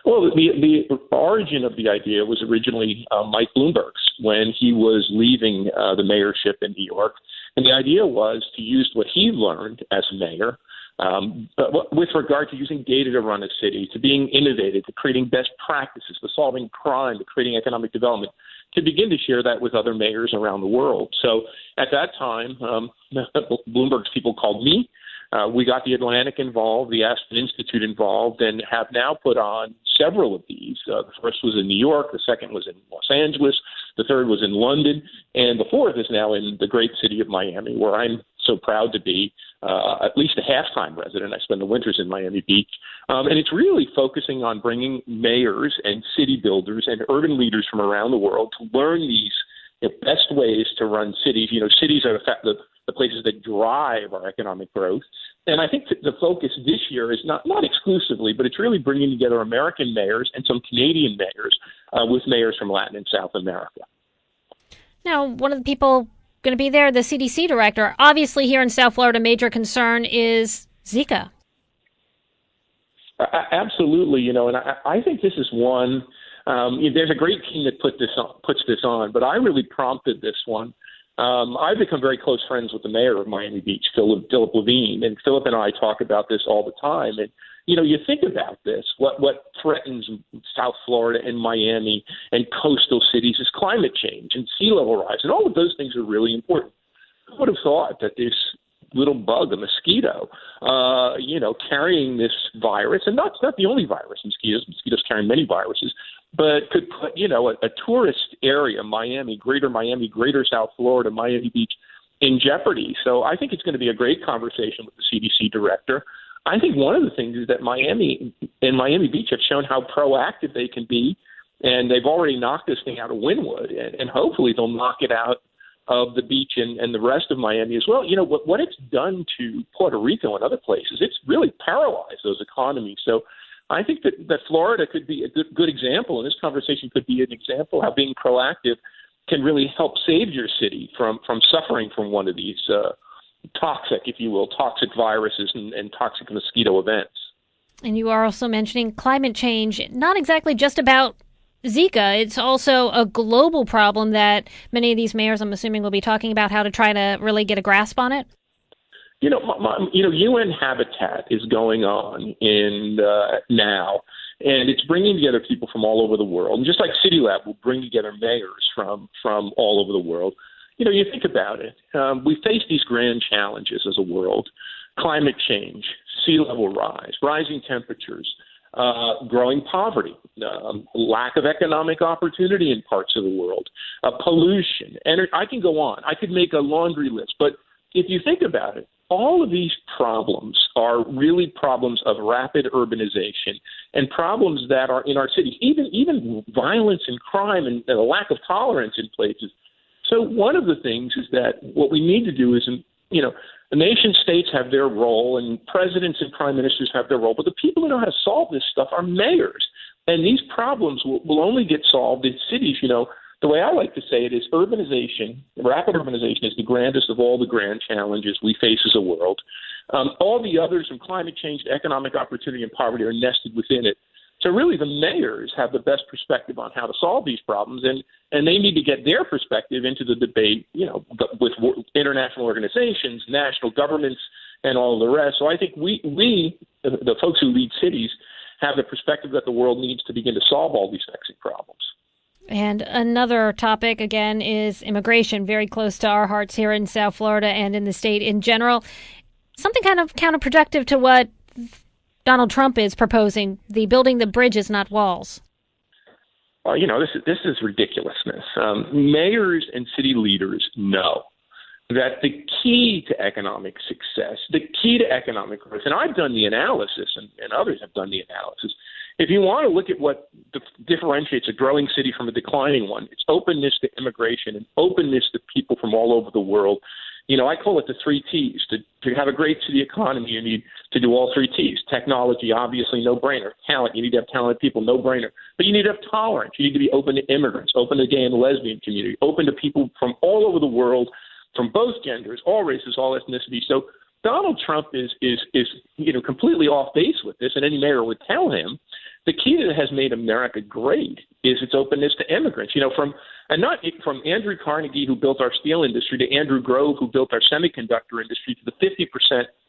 Well, the origin of the idea was originally Mike Bloomberg's when he was leaving the mayorship in New York. And the idea was to use what he learned as mayor with regard to using data to run a city, to being innovative, to creating best practices, to solving crime, to creating economic development, to begin to share that with other mayors around the world. So at that time, Bloomberg's people called me. We got the Atlantic involved, the Aspen Institute involved, and have now put on several of these. The first was in New York, the second was in Los Angeles, the third was in London, and the fourth is now in the great city of Miami, where I'm so proud to be at least a half-time resident. I spend the winters in Miami Beach. And it's really focusing on bringing mayors and city builders and urban leaders from around the world to learn these best ways to run cities. Cities are the places that drive our economic growth. And I think the focus this year is not exclusively, but it's really bringing together American mayors and some Canadian mayors with mayors from Latin and South America. Now, one of the people going to be there, the CDC director, obviously here in South Florida, major concern is Zika. Absolutely, and I think this is one. There's a great team that puts this on, but I really prompted this one. I've become very close friends with the mayor of Miami Beach, Philip Levine, and Philip and I talk about this all the time. And you think about this: what threatens South Florida and Miami and coastal cities is climate change and sea level rise, and all of those things are really important. Who would have thought that this little bug, a mosquito, carrying this virus, and it's not the only virus. Mosquitoes carry many viruses, but could put, a tourist area, Miami, greater South Florida, Miami Beach, in jeopardy. So I think it's going to be a great conversation with the CDC director. I think one of the things is that Miami and Miami Beach have shown how proactive they can be, and they've already knocked this thing out of Wynwood, and hopefully they'll knock it out of the beach and the rest of Miami as well. What it's done to Puerto Rico and other places, it's really paralyzed those economies. So I think that Florida could be a good example, and this conversation could be an example of how being proactive can really help save your city from suffering from one of these toxic viruses and toxic mosquito events. And you are also mentioning climate change, not exactly just about Zika. It's also a global problem that many of these mayors, I'm assuming, will be talking about how to try to really get a grasp on it. UN Habitat is going on now, and it's bringing together people from all over the world. And just like CityLab will bring together mayors from all over the world. You think about it. We face these grand challenges as a world: climate change, sea level rise, rising temperatures, growing poverty, lack of economic opportunity in parts of the world, pollution, and I can go on. I could make a laundry list, but if you think about it, all of these problems are really problems of rapid urbanization and problems that are in our cities, even violence and crime and a lack of tolerance in places. So one of the things is that what we need to do is, the nation states have their role and presidents and prime ministers have their role, but the people who know how to solve this stuff are mayors. And these problems will only get solved in cities. The way I like to say it is urbanization, rapid urbanization is the grandest of all the grand challenges we face as a world. All the others, from climate change to economic opportunity and poverty, are nested within it. So really the mayors have the best perspective on how to solve these problems, and they need to get their perspective into the debate, with international organizations, national governments, and all the rest. So I think we the folks who lead cities, have the perspective that the world needs to begin to solve all these vexing problems. And another topic, again, is immigration, very close to our hearts here in South Florida and in the state in general. Something kind of counterproductive to what Donald Trump is proposing, the building the bridges, not walls. This is ridiculousness. Mayors and city leaders know that the key to economic success, the key to economic growth, and I've done the analysis, and others have done the analysis. If you want to look at what differentiates a growing city from a declining one, it's openness to immigration and openness to people from all over the world. I call it the 3 T's. To have a great city economy, you need to do all 3 T's. Technology, obviously, no-brainer. Talent, you need to have talented people, no-brainer. But you need to have tolerance. You need to be open to immigrants, open to the gay and lesbian community, open to people from all over the world, from both genders, all races, all ethnicities. So Donald Trump is completely off base with this, and any mayor would tell him the key that has made America great is its openness to immigrants. Not from Andrew Carnegie, who built our steel industry, to Andrew Grove, who built our semiconductor industry, to the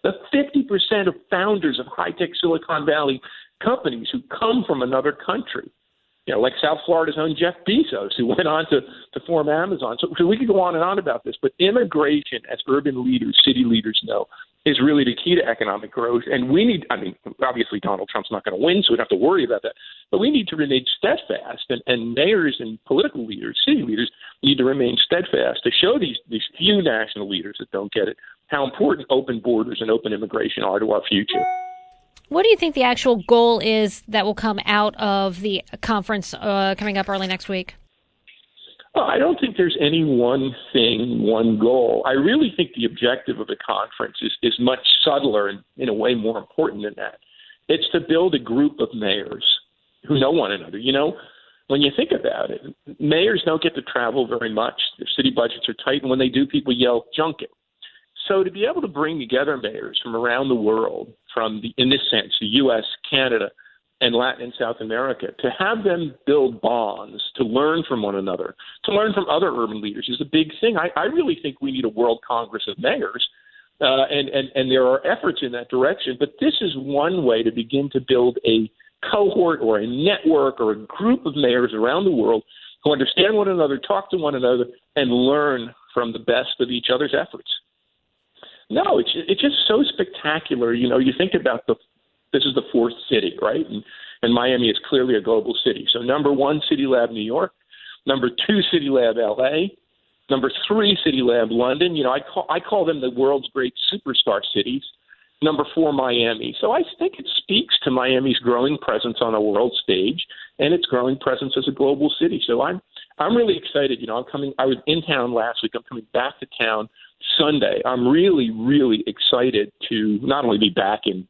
50% of founders of high-tech Silicon Valley companies who come from another country. Like South Florida's own Jeff Bezos, who went on to form Amazon. So we could go on and on about this, but immigration, as urban leaders, city leaders know, is really the key to economic growth. And obviously Donald Trump's not going to win, so we don't have to worry about that. But we need to remain steadfast, and mayors and political leaders, city leaders, need to remain steadfast to show these few national leaders that don't get it how important open borders and open immigration are to our future. What do you think the actual goal is that will come out of the conference coming up early next week? I don't think there's any one thing, one goal. I really think the objective of the conference is much subtler and, in a way, more important than that. It's to build a group of mayors who know one another. When you think about it, mayors don't get to travel very much. Their city budgets are tight, and when they do, people yell, junket. So to be able to bring together mayors from around the world, in this sense, the U.S., Canada, and Latin and South America, to have them build bonds, to learn from one another, to learn from other urban leaders is a big thing. I really think we need a World Congress of Mayors, and there are efforts in that direction. But this is one way to begin to build a cohort or a network or a group of mayors around the world who understand one another, talk to one another, and learn from the best of each other's efforts. No, it's just so spectacular. You think about this is the fourth city, right? And Miami is clearly a global city. So number 1, City Lab New York. Number 2, City Lab LA. Number 3, City Lab London. I call them the world's great superstar cities. Number 4, Miami. So I think it speaks to Miami's growing presence on a world stage and its growing presence as a global city. So I'm really excited. I was in town last week. I'm coming back to town Sunday. I'm really, really excited to not only be back in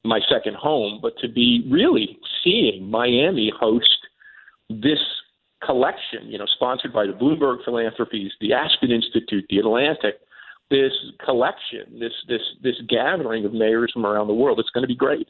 my second home, but to be really seeing Miami host this collection, sponsored by the Bloomberg Philanthropies, the Aspen Institute, the Atlantic, this collection, this gathering of mayors from around the world. It's going to be great.